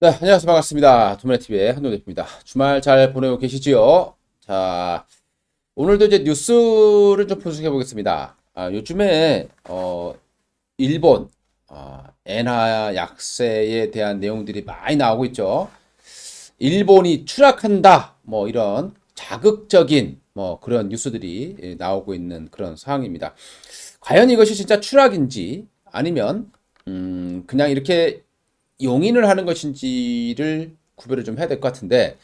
네, 안녕하세요. 반갑습니다. 도매TV의 한노 대표입니다. 주말 잘 보내고 계시지요? 자, 오늘도 이제 뉴스를 좀 분석해 보겠습니다. 요즘에, 일본, 엔화 약세에 대한 내용들이 많이 나오고 있죠. 일본이 추락한다. 뭐 이런 자극적인 뭐 그런 뉴스들이 나오고 있는 그런 상황입니다. 과연 이것이 진짜 추락인지 아니면, 그냥 이렇게 용인을 하는 것인지를 구별을 좀 해야 될 것 같은데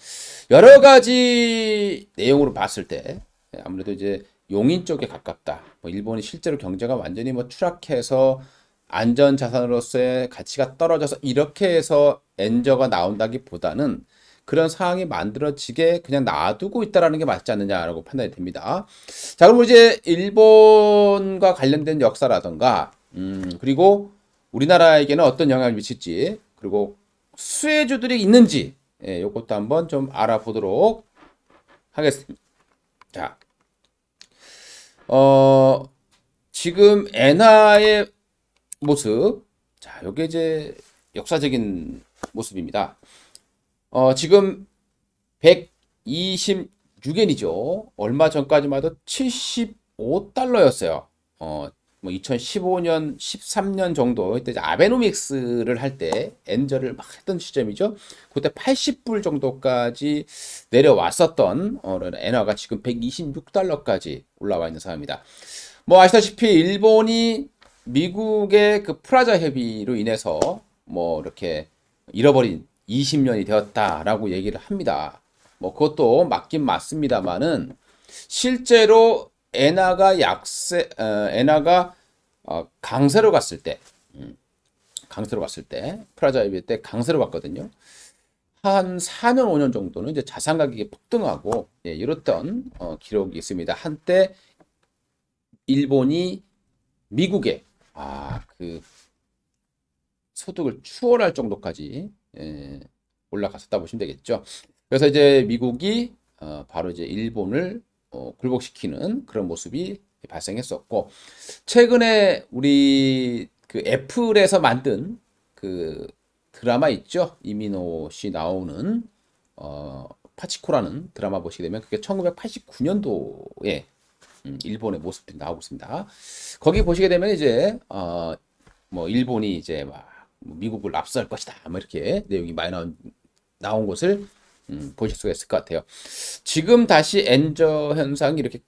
여러 가지 내용으로 봤을 때 아무래도 이제 용인 쪽에 가깝다. 뭐 일본이 실제로 경제가 완전히 뭐 추락해서 안전 자산으로서의 가치가 떨어져서 이렇게 해서 엔저가 나온다기보다는 그런 상황이 만들어지게 그냥 놔두고 있다라는 게 맞지 않느냐라고 판단이 됩니다. 자, 그럼 이제 일본과 관련된 역사라던가, 그리고 우리나라에게는 어떤 영향을 미칠지, 그리고 수혜주들이 있는지, 예, 이것도 한번 좀 알아보도록 하겠습니다. 자, 어, 지금 엔화의 모습, 자, 요게 이제 역사적인 모습입니다. 지금 126엔이죠. 얼마 전까지만 해도 75달러였어요. 뭐 2015년, 13년 정도 이때 이제 아베노믹스를 할 때 엔저를 막 했던 시점이죠. 그때 80불 정도까지 내려왔었던 엔화가 지금 126달러까지 올라와 있는 상황입니다. 뭐 아시다시피 일본이 미국의 그 프라자 협의로 인해서 뭐 이렇게 잃어버린 20년이 되었다라고 얘기를 합니다. 뭐 그것도 맞긴 맞습니다만은 실제로 엔화가 강세로 갔을 때, 프라자 협의 때 강세로 갔거든요. 한 4년 5년 정도는 이제 자산 가격이 폭등하고, 예, 이렇던 기록이 있습니다. 한때 일본이 미국에 그 소득을 추월할 정도까지, 예, 올라갔었다 보시면 되겠죠. 그래서 이제 미국이 바로 이제 일본을 굴복시키는 그런 모습이 발생했었고, 최근에 우리 그 애플에서 만든 그 드라마 있죠? 이민호 씨 나오는 파치코라는 드라마 보시게 되면 그게 1989년도에 일본의 모습들이 나오고 있습니다. 거기 보시게 되면 이제 뭐 일본이 이제 막 미국을 압수할 것이다. 뭐 이렇게 내용이 많이 나온 것을 보실 수가 있을 것 같아요. 지금 다시 엔저 현상이 이렇게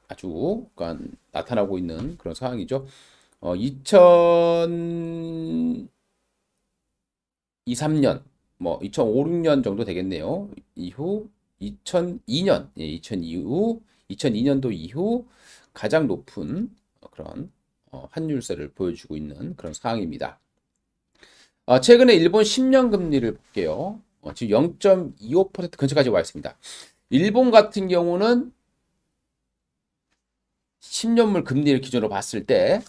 아주 그러니까 나타나고 있는 그런 상황이죠. 2023년, 뭐 2005, 6년 정도 되겠네요. 이후 2002년, 예, 2002년도 이후 가장 높은 그런 환율세를 보여주고 있는 그런 상황입니다. 최근에 일본 10년 금리를 볼게요. 지금 0.25% 근처까지 와 있습니다. 일본 같은 경우는 10년물 금리를 기준으로 봤을 때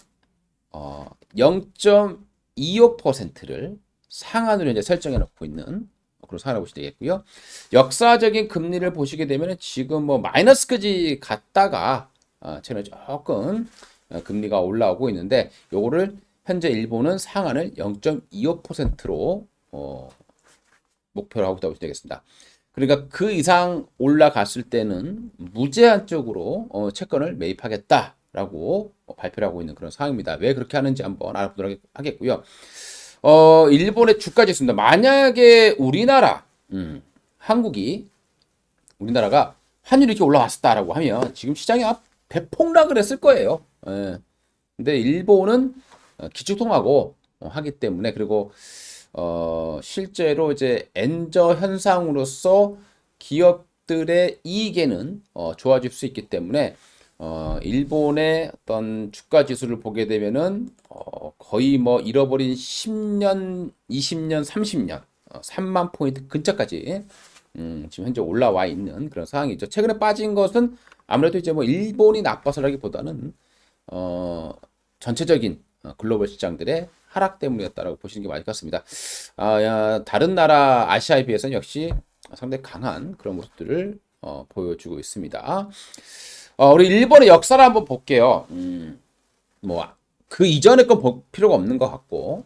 0.25%를 상한으로 이제 설정해 놓고 있는 그런 상황을 보시면 되겠고요. 역사적인 금리를 보시게 되면 지금 뭐 마이너스까지 갔다가 최근에 조금 금리가 올라오고 있는데 요거를 현재 일본은 상한을 0.25%로 목표로 하고 있다고 보시면 되겠습니다. 그러니까 그 이상 올라갔을 때는 무제한적으로 채권을 매입하겠다라고 발표를 하고 있는 그런 상황입니다. 왜 그렇게 하는지 한번 알아보도록 하겠고요. 일본의 주가 지수입니다. 만약에 한국이 우리나라가 환율이 이렇게 올라왔었다라고 하면 지금 시장이 대폭락을 했을 거예요. 예. 근데 일본은 기축통하고 하기 때문에, 그리고 실제로 이제 엔저 현상으로서 기업들의 이익에는 좋아질 수 있기 때문에 일본의 어떤 주가 지수를 보게 되면은 거의 뭐 잃어버린 10년, 20년, 30년 3만 포인트 근처까지 지금 현재 올라와 있는 그런 상황이죠. 최근에 빠진 것은 아무래도 이제 뭐 일본이 나빠서라기보다는 전체적인 글로벌 시장들의 하락 때문이었다라고 보시는 게 맞을 것 같습니다. 다른 나라 아시아에 비해서는 역시 상당히 강한 그런 모습들을 보여주고 있습니다. 우리 일본의 역사를 한번 볼게요. 뭐 그 이전의 건 볼 필요가 없는 것 같고,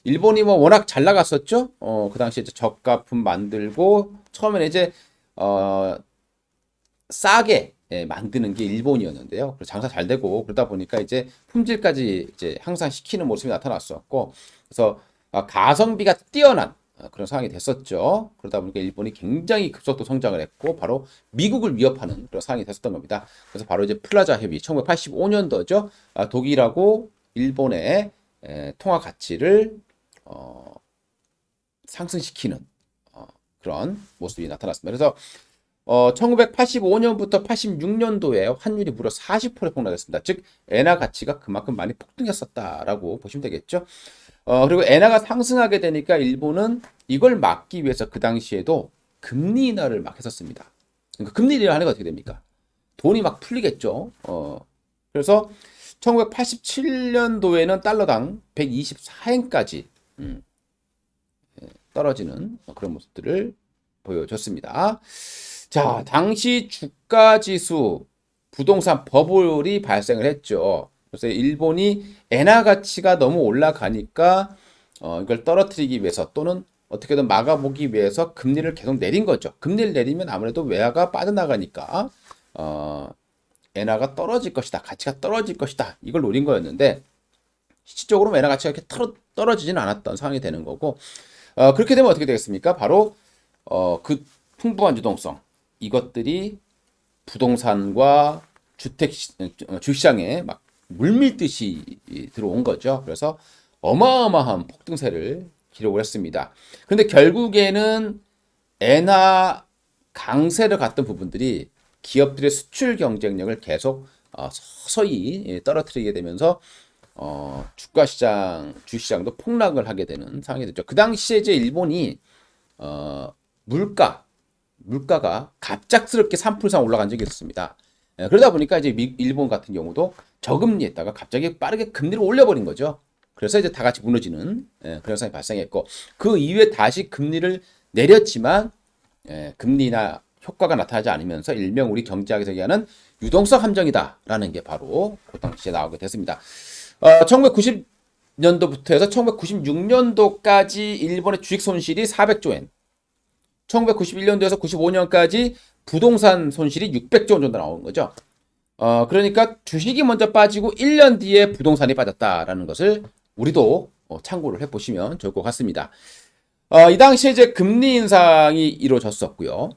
일본이 뭐 워낙 잘 나갔었죠. 그 당시에 이제 저가품 만들고 처음에는 이제 싸게 만드는 게 일본이었는데요. 그래서 장사 잘 되고 그러다 보니까 이제 품질까지 이제 향상 시키는 모습이 나타났었고, 그래서 가성비가 뛰어난 그런 상황이 됐었죠. 그러다 보니까 일본이 굉장히 급속도 성장을 했고 바로 미국을 위협하는 그런 상황이 됐었던 겁니다. 그래서 바로 이제 플라자 협의 1985년도죠. 독일하고 일본의 통화 가치를 상승시키는 그런 모습이 나타났습니다. 그래서 1985년부터 86년도에 환율이 무려 40% 폭락했습니다. 즉 엔화 가치가 그만큼 많이 폭등했었다라고 보시면 되겠죠. 그리고 엔화가 상승하게 되니까 일본은 이걸 막기 위해서 그 당시에도 금리 인하를 막 했었습니다. 그러니까 금리 인하를 하는 게 어떻게 됩니까? 돈이 막 풀리겠죠. 그래서 1987년도에는 달러당 124엔까지 떨어지는 그런 모습들을 보여줬습니다. 자, 당시 주가 지수, 부동산 버블이 발생을 했죠. 그래서 일본이 엔화 가치가 너무 올라가니까 이걸 떨어뜨리기 위해서 또는 어떻게든 막아보기 위해서 금리를 계속 내린 거죠. 금리를 내리면 아무래도 외화가 빠져나가니까 엔화가 떨어질 것이다. 가치가 떨어질 것이다. 이걸 노린 거였는데 실질적으로 엔화 가치가 이렇게 떨어지지는 않았던 상황이 되는 거고, 그렇게 되면 어떻게 되겠습니까? 바로 그 풍부한 유동성, 이것들이 부동산과 주시장에 막 물밀듯이 들어온 거죠. 그래서 어마어마한 폭등세를 기록을 했습니다. 그런데 결국에는 엔화 강세를 갔던 부분들이 기업들의 수출 경쟁력을 계속 서서히 떨어뜨리게 되면서 주시장도 폭락을 하게 되는 상황이 됐죠. 그 당시에 이제 일본이 물가가 갑작스럽게 3% 이상 올라간 적이 있었습니다. 그러다 보니까 이제 일본 같은 경우도 저금리에다가 갑자기 빠르게 금리를 올려버린 거죠. 그래서 이제 다 같이 무너지는 그런 상황이 발생했고, 그 이후에 다시 금리를 내렸지만 금리나 효과가 나타나지 않으면서 일명 우리 경제학에서 얘기하는 유동성 함정이다라는 게 바로 그 당시에 나오게 됐습니다. 1990년도부터 해서 1996년도까지 일본의 주식 손실이 400조 엔, 1991년도에서 95년까지 부동산 손실이 600조 원 정도 나오는 거죠. 그러니까 주식이 먼저 빠지고 1년 뒤에 부동산이 빠졌다라는 것을 우리도 참고를 해보시면 좋을 것 같습니다. 이 당시에 이제 금리 인상이 이루어졌었고요.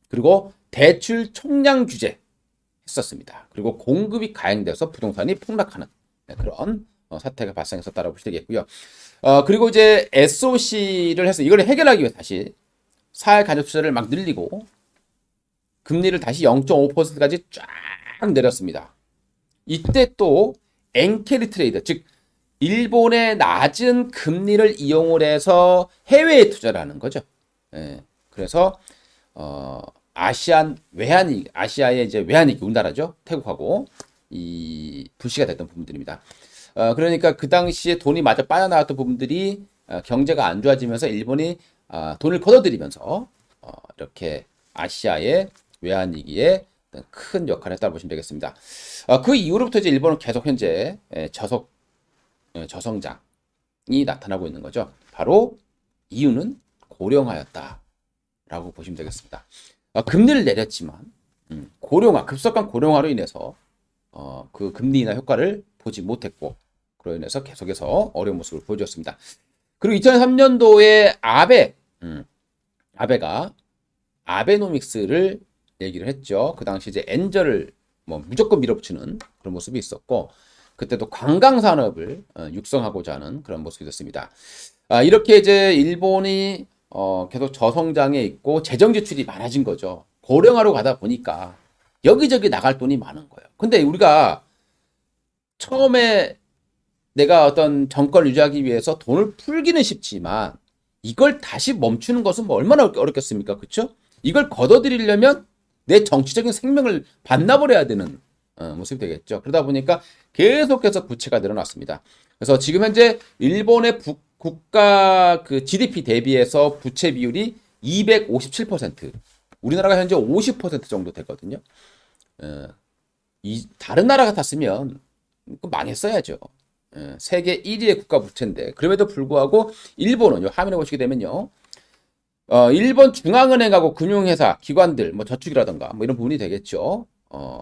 그리고 대출 총량 규제 했었습니다. 그리고 공급이 가행돼서 부동산이 폭락하는 그런 사태가 발생했었다라고 보시면 되겠고요. 그리고 이제 SOC를 해서 이걸 해결하기 위해 다시 사회 간접 투자를 막 늘리고 금리를 다시 0.5%까지 쫙 내렸습니다. 이때 또 엔캐리 트레이드, 즉 일본의 낮은 금리를 이용을 해서 해외에 투자를 하는 거죠. 그래서 아시아의 이제 외환위기, 우리나라죠. 태국하고 이 불씨가 됐던 부분들입니다. 그러니까 그 당시에 돈이 마저 빠져나왔던 부분들이 경제가 안 좋아지면서 일본이 돈을 걷어들이면서 이렇게 아시아의 외환위기에 큰 역할을 했다고 보시면 되겠습니다. 그 이후로부터 이제 일본은 계속 현재 저성장이 나타나고 있는 거죠. 바로 이유는 고령화였다라고 보시면 되겠습니다. 금리를 내렸지만 급속한 고령화로 인해서 그 금리 인하 효과를 보지 못했고, 그로 인해서 계속해서 어려운 모습을 보여줬습니다. 그리고 2003년도에 아베가 아베노믹스를 얘기를 했죠. 그 당시 이제 엔저를 무조건 밀어붙이는 그런 모습이 있었고, 그때도 관광 산업을 육성하고자 하는 그런 모습이 됐습니다. 이렇게 이제 일본이 계속 저성장에 있고 재정 지출이 많아진 거죠. 고령화로 가다 보니까 여기저기 나갈 돈이 많은 거예요. 근데 우리가 처음에 내가 어떤 정권을 유지하기 위해서 돈을 풀기는 쉽지만 이걸 다시 멈추는 것은 얼마나 어렵겠습니까? 그렇죠? 이걸 걷어들이려면 내 정치적인 생명을 반납을 해야 되는 모습이 되겠죠. 그러다 보니까 계속해서 부채가 늘어났습니다. 그래서 지금 현재 일본의 국가 그 GDP 대비해서 부채 비율이 257%, 우리나라가 현재 50% 정도 되거든요. 다른 나라 같았으면 망했어야죠. 세계 1위의 국가 부채인데 그럼에도 불구하고 일본은 요 화면에 보시게 되면요. 일본 중앙은행하고 금융회사, 기관들, 뭐 저축이라던가 뭐 이런 부분이 되겠죠.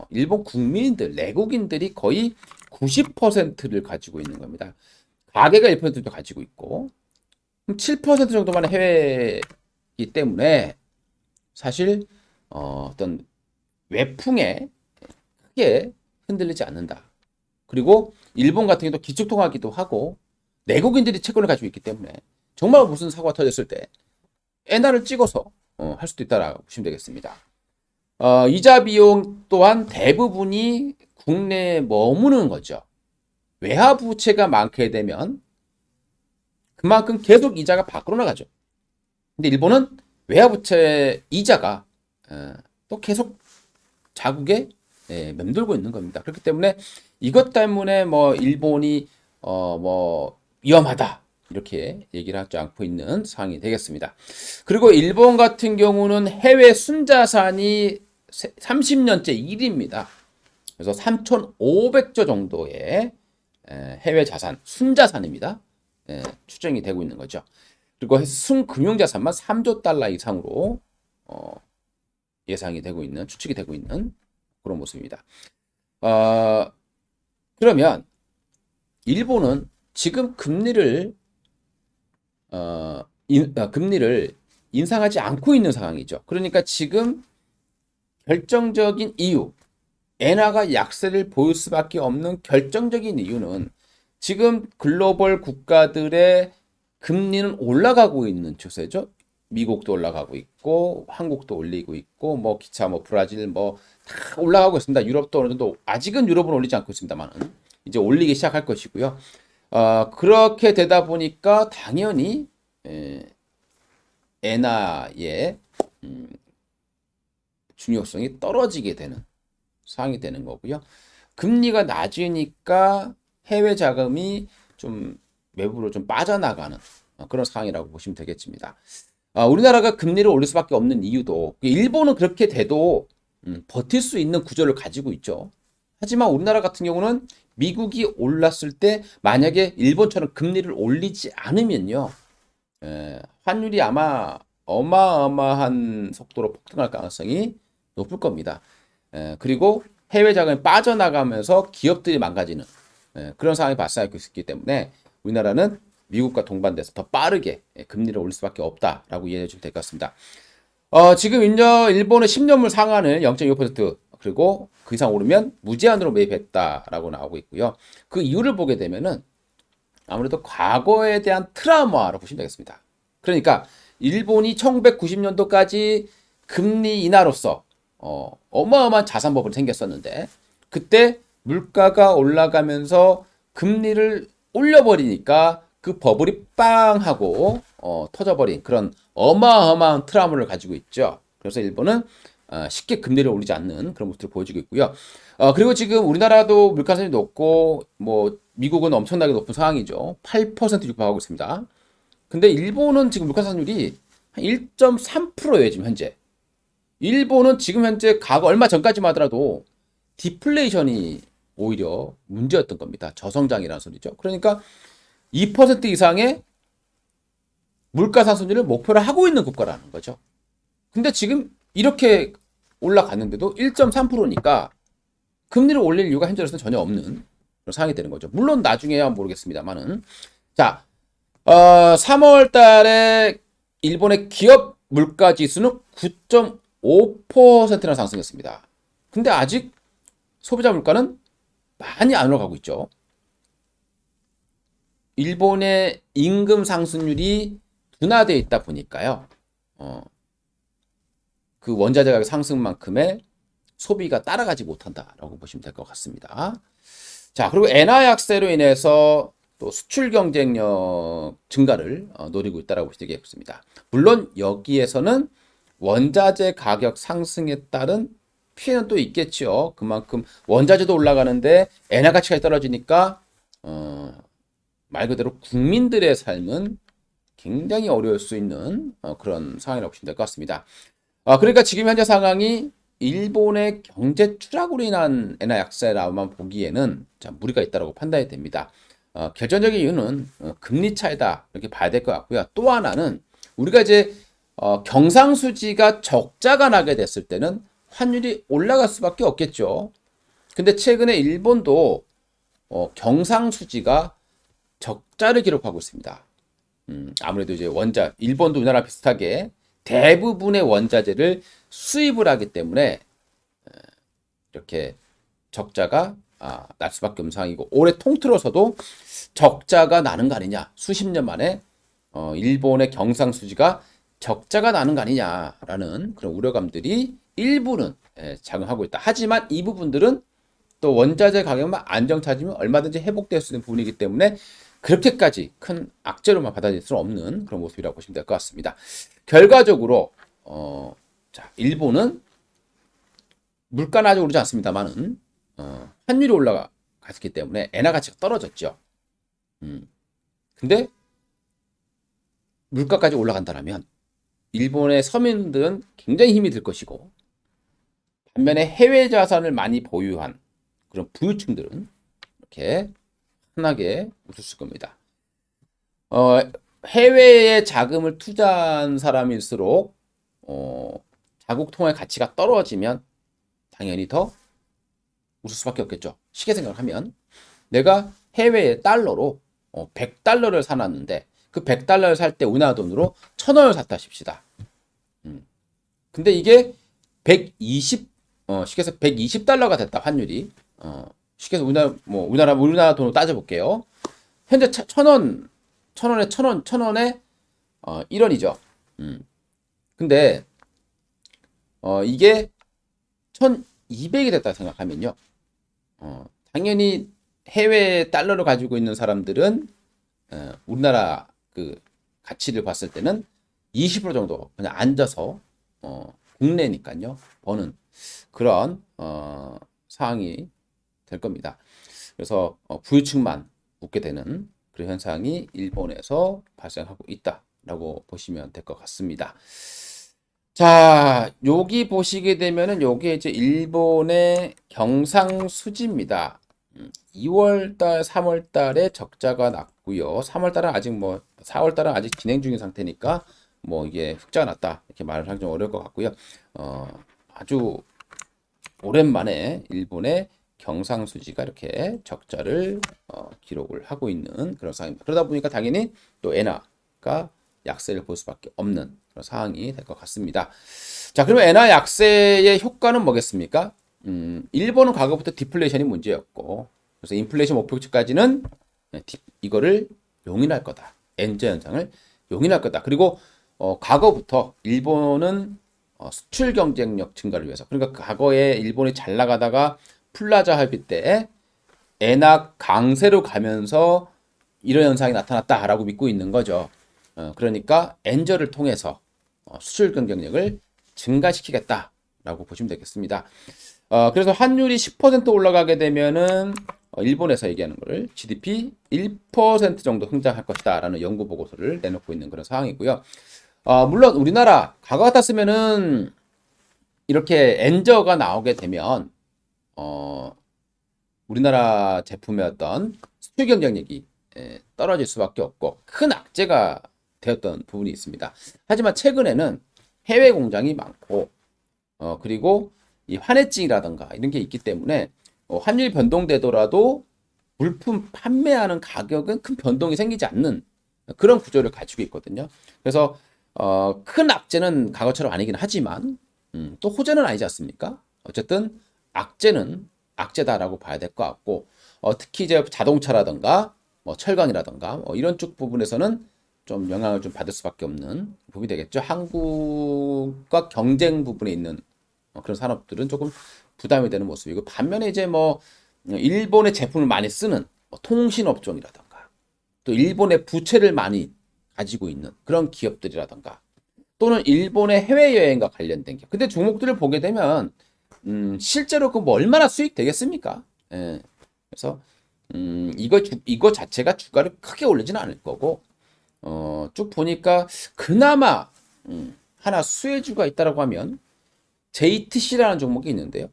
일본 국민들, 내국인들이 거의 90%를 가지고 있는 겁니다. 가계가 1%도 가지고 있고 7% 정도만 해외이기 때문에 사실 어떤 외풍에 크게 흔들리지 않는다. 그리고 일본 같은 경우도 기축통화기도 하고 내국인들이 채권을 가지고 있기 때문에 정말 무슨 사고가 터졌을 때 엔화를 찍어서 할 수도 있다라고 보시면 되겠습니다. 이자 비용 또한 대부분이 국내에 머무는 거죠. 외화 부채가 많게 되면 그만큼 계속 이자가 밖으로 나가죠. 근데 일본은 외화 부채 이자가 또 계속 자국에 맴돌고 있는 겁니다. 그렇기 때문에 이것 때문에 뭐 일본이 뭐 위험하다 이렇게 얘기를 하지 않고 있는 상황이 되겠습니다. 그리고 일본 같은 경우는 해외 순자산이 30년째 1위입니다. 그래서 3,500조 정도의 해외 자산, 순자산입니다. 추정이 되고 있는 거죠. 그리고 순금융자산만 3조 달러 이상으로 예상이 되고 있는, 추측이 되고 있는 그런 모습입니다. 그러면 일본은 지금 금리를 인상하지 않고 있는 상황이죠. 그러니까 지금 결정적인 이유, 엔화가 약세를 보일 수밖에 없는 결정적인 이유는 지금 글로벌 국가들의 금리는 올라가고 있는 추세죠. 미국도 올라가고 있고 한국도 올리고 있고 뭐 기차 뭐 브라질 뭐 다 올라가고 있습니다. 유럽도 어느 정도 아직은 유럽은 올리지 않고 있습니다만은 이제 올리기 시작할 것이고요. 그렇게 되다 보니까 당연히 엔화의 중요성이 떨어지게 되는 상황이 되는 거고요. 금리가 낮으니까 해외 자금이 좀 외부로 좀 빠져나가는 그런 상황이라고 보시면 되겠습니다. 우리나라가 금리를 올릴 수밖에 없는 이유도 일본은 그렇게 돼도 버틸 수 있는 구조를 가지고 있죠. 하지만 우리나라 같은 경우는 미국이 올랐을 때 만약에 일본처럼 금리를 올리지 않으면요. 환율이 아마 어마어마한 속도로 폭등할 가능성이 높을 겁니다. 그리고 해외 자금이 빠져나가면서 기업들이 망가지는 그런 상황이 발생하고 있기 때문에 우리나라는 미국과 동반돼서 더 빠르게 금리를 올릴 수밖에 없다라고 이해해 주면 될 것 같습니다. 지금 일본의 10년물 상한을 0.25% 그리고 그 이상 오르면 무제한으로 매입했다라고 나오고 있고요. 그 이유를 보게 되면은 아무래도 과거에 대한 트라우마라고 보시면 되겠습니다. 그러니까 일본이 1990년도까지 금리 인하로서 어마어마한 자산 버블이 생겼었는데 그때 물가가 올라가면서 금리를 올려버리니까 그 버블이 빵 하고 터져버린 그런 어마어마한 트라우마를 가지고 있죠. 그래서 일본은 쉽게 금리를 올리지 않는 그런 모습을 보여주고 있고요. 그리고 지금 우리나라도 물가산이 높고 뭐 미국은 엄청나게 높은 상황이죠. 8% 육박하고 있습니다. 근데 일본은 지금 물가산율이 한 1.3%예요, 지금 현재. 일본은 지금 현재 과거 얼마 전까지만 하더라도 디플레이션이 오히려 문제였던 겁니다. 저성장이라는 소리죠. 그러니까 2% 이상의 물가 상승률을 목표로 하고 있는 국가라는 거죠. 근데 지금 이렇게 올라갔는데도 1.3%니까 금리를 올릴 이유가 현재로서는 전혀 없는 그런 상황이 되는 거죠. 물론 나중에야 모르겠습니다만은. 자, 3월 달에 일본의 기업 물가 지수는 9.5%나 상승했습니다. 근데 아직 소비자 물가는 많이 안 올라가고 있죠. 일본의 임금 상승률이 둔화되어 있다 보니까요. 그 원자재 가격 상승만큼의 소비가 따라가지 못한다라고 보시면 될 것 같습니다. 자, 그리고 엔화 약세로 인해서 또 수출 경쟁력 증가를 노리고 있다라고 보시면 되겠습니다. 물론 여기에서는 원자재 가격 상승에 따른 피해는 또 있겠죠. 그만큼 원자재도 올라가는데 엔화 가치가 떨어지니까 말 그대로 국민들의 삶은 굉장히 어려울 수 있는 그런 상황이라고 보시면 될 것 같습니다. 그러니까 지금 현재 상황이 일본의 경제 추락으로 인한 엔화 약세라고만 보기에는 무리가 있다고 판단이 됩니다. 결정적인 이유는 금리 차이다 이렇게 봐야 될 것 같고요. 또 하나는 우리가 이제 경상수지가 적자가 나게 됐을 때는 환율이 올라갈 수밖에 없겠죠. 근데 최근에 일본도 경상수지가 적자를 기록하고 있습니다. 아무래도 이제 일본도 우리나라 비슷하게 대부분의 원자재를 수입을 하기 때문에 이렇게 적자가 날 수밖에 없는 상황이고, 올해 통틀어서도 적자가 나는 거 아니냐, 수십 년 만에 일본의 경상수지가 적자가 나는 거 아니냐라는 그런 우려감들이 일부는 작용하고 있다. 하지만 이 부분들은 또 원자재 가격만 안정 찾으면 얼마든지 회복될 수 있는 부분이기 때문에 그렇게까지 큰 악재로만 받아들일 수 없는 그런 모습이라고 보시면 될 것 같습니다. 결과적으로 일본은 물가는 아직 오르지 않습니다만은 환율이 올라갔기 때문에 엔화 가치가 떨어졌죠. 근데 물가까지 올라간다면 일본의 서민들은 굉장히 힘이 들 것이고, 반면에 해외 자산을 많이 보유한 그런 부유층들은 이렇게 흔하게 웃을 겁니다. 해외에 자금을 투자한 사람일수록 자국 통화의 가치가 떨어지면 당연히 더 웃을 수밖에 없겠죠. 쉽게 생각을 하면 내가 해외에 달러로 100달러를 사놨는데 그 100달러를 살 때 우리나라 돈으로 1000원을 샀다 칩시다. 근데 이게 쉽게 해서 120달러가 됐다, 환율이. 쉽게 해서 우리나라 돈으로 따져볼게요. 현재 1000원에 1원이죠. 근데 이게 1200이 됐다 생각하면요. 당연히 해외 달러를 가지고 있는 사람들은 우리나라 그 가치를 봤을 때는 20% 정도 그냥 앉아서 국내니까요 버는 그런 상황이 될 겁니다. 그래서 부유층만 웃게 되는 그런 현상이 일본에서 발생하고 있다라고 보시면 될 것 같습니다. 자, 여기 보시게 되면은 요게 이제 일본의 경상수지입니다. 2월달, 3월달에 적자가 났고요. 3월달은 아직 4월달은 아직 진행 중인 상태니까 이게 흑자가 났다 이렇게 말을 하기 좀 어려울 것 같고요. 아주 오랜만에 일본의 경상수지가 이렇게 적자를 기록을 하고 있는 그런 상황입니다. 그러다 보니까 당연히 또 엔화가 약세를 볼 수밖에 없는 그런 상황이 될 것 같습니다. 자, 그러면 엔화 약세의 효과는 뭐겠습니까? 일본은 과거부터 디플레이션이 문제였고, 그래서 인플레이션 목표치까지는 이거를 용인할 거다. 엔저 현상을 용인할 거다. 그리고 과거부터 일본은 수출 경쟁력 증가를 위해서, 그러니까 과거에 일본이 잘 나가다가 플라자 합의 때 엔화 강세로 가면서 이런 현상이 나타났다라고 믿고 있는 거죠. 그러니까 엔저를 통해서 수출 경쟁력을 증가시키겠다라고 보시면 되겠습니다. 그래서 환율이 10% 올라가게 되면은 일본에서 얘기하는 거를 GDP 1% 정도 성장할 것이다라는 연구 보고서를 내놓고 있는 그런 상황이고요. 물론 우리나라 과거 같았으면은 이렇게 엔저가 나오게 되면 우리나라 제품의 어떤 수출 경쟁력이 떨어질 수밖에 없고 큰 악재가 되었던 부분이 있습니다. 하지만 최근에는 해외 공장이 많고 그리고 이 환해증이라든가 이런 게 있기 때문에 환율 변동되더라도 물품 판매하는 가격은 큰 변동이 생기지 않는 그런 구조를 가지고 있거든요. 그래서 큰 악재는 과거처럼 아니긴 하지만 또 호재는 아니지 않습니까? 어쨌든 악재는 악재다라고 봐야 될 것 같고, 특히 이제 자동차라든가 철강이라든가 이런 쪽 부분에서는 좀 영향을 좀 받을 수밖에 없는 부분이 되겠죠. 한국과 경쟁 부분에 있는 그런 산업들은 조금 부담이 되는 모습이고, 반면에 이제 일본의 제품을 많이 쓰는 통신업종이라든가 또 일본의 부채를 많이 가지고 있는 그런 기업들이라든가 또는 일본의 해외여행과 관련된 기업. 근데 종목들을 보게 되면 실제로 얼마나 수익 되겠습니까? 예. 그래서 이거 자체가 주가를 크게 올리지는 않을 거고, 쭉 보니까 그나마 하나 수혜주가 있다라고 하면 JTC라는 종목이 있는데요.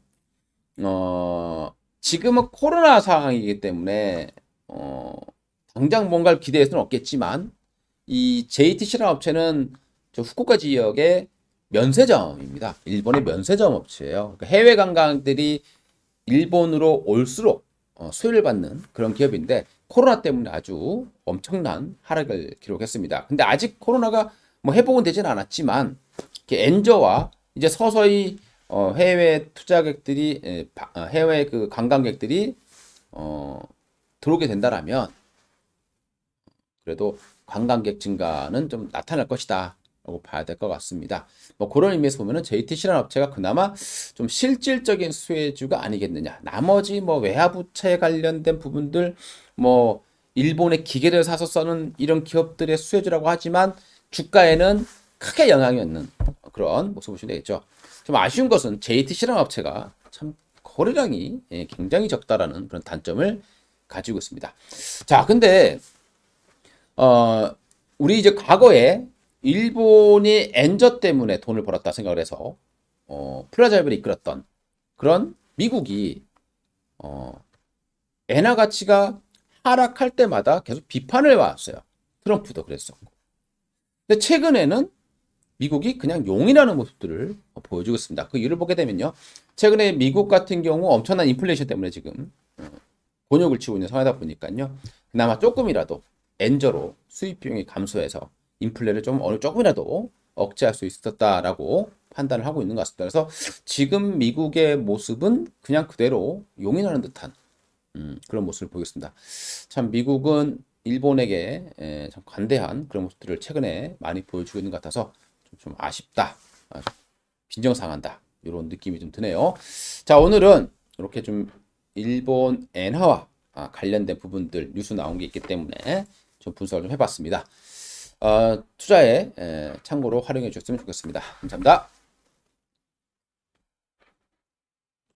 지금은 코로나 상황이기 때문에 당장 뭔가를 기대할 수는 없겠지만 이 JTC라는 업체는 저 후쿠오카 지역의 면세점입니다. 일본의 면세점 업체예요. 그러니까 해외 관광객들이 일본으로 올수록 수혜를 받는 그런 기업인데 코로나 때문에 아주 엄청난 하락을 기록했습니다. 근데 아직 코로나가 뭐 회복은 되진 않았지만 이렇게 엔저와 이제 서서히 해외 투자객들이 해외 그 관광객들이 들어오게 된다라면 그래도 관광객 증가는 좀 나타날 것이다 라고 봐야 될 것 같습니다. 뭐 그런 의미에서 보면은 JTC라는 업체가 그나마 좀 실질적인 수혜주가 아니겠느냐. 나머지 뭐 외화부채 관련된 부분들 뭐 일본의 기계를 사서 써는 이런 기업들의 수혜주라고 하지만 주가에는 크게 영향이 없는 그런 모습을 보시면 되겠죠. 좀 아쉬운 것은 JTC라는 업체가 참 거래량이 굉장히 적다라는 그런 단점을 가지고 있습니다. 자, 근데 우리 이제 과거에 일본이 엔저 때문에 돈을 벌었다 생각을 해서 플라자협을 이끌었던 그런 미국이 엔화 가치가 하락할 때마다 계속 비판을 해왔어요. 트럼프도 그랬었고. 근데 최근에는 미국이 그냥 용인하는 모습들을 보여주고 있습니다. 그 이유를 보게 되면요. 최근에 미국 같은 경우 엄청난 인플레이션 때문에 지금 곤욕을 치고 있는 상황이다 보니까요. 그나마 조금이라도 엔저로 수입 비용이 감소해서 인플레를 좀 조금이라도 억제할 수 있었다라고 판단을 하고 있는 것 같습니다. 그래서 지금 미국의 모습은 그냥 그대로 용인하는 듯한 그런 모습을 보겠습니다. 참 미국은 일본에게 참 관대한 그런 모습들을 최근에 많이 보여주고 있는 것 같아서 좀 아쉽다, 빈정상한다 이런 느낌이 좀 드네요. 자, 오늘은 이렇게 좀 일본 엔화와 관련된 부분들 뉴스 나온 게 있기 때문에 좀 분석을 좀 해봤습니다. 투자에 참고로 활용해 주셨으면 좋겠습니다. 감사합니다.